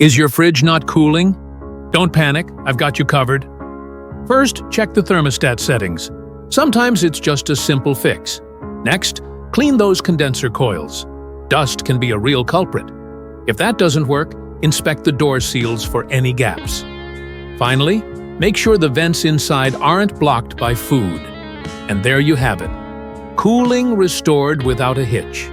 Is your fridge not cooling? Don't panic, I've got you covered. First, check the thermostat settings. Sometimes it's just a simple fix. Next, clean those condenser coils. Dust can be a real culprit. If that doesn't work, inspect the door seals for any gaps. Finally, make sure the vents inside aren't blocked by food. And there you have it. Cooling restored without a hitch.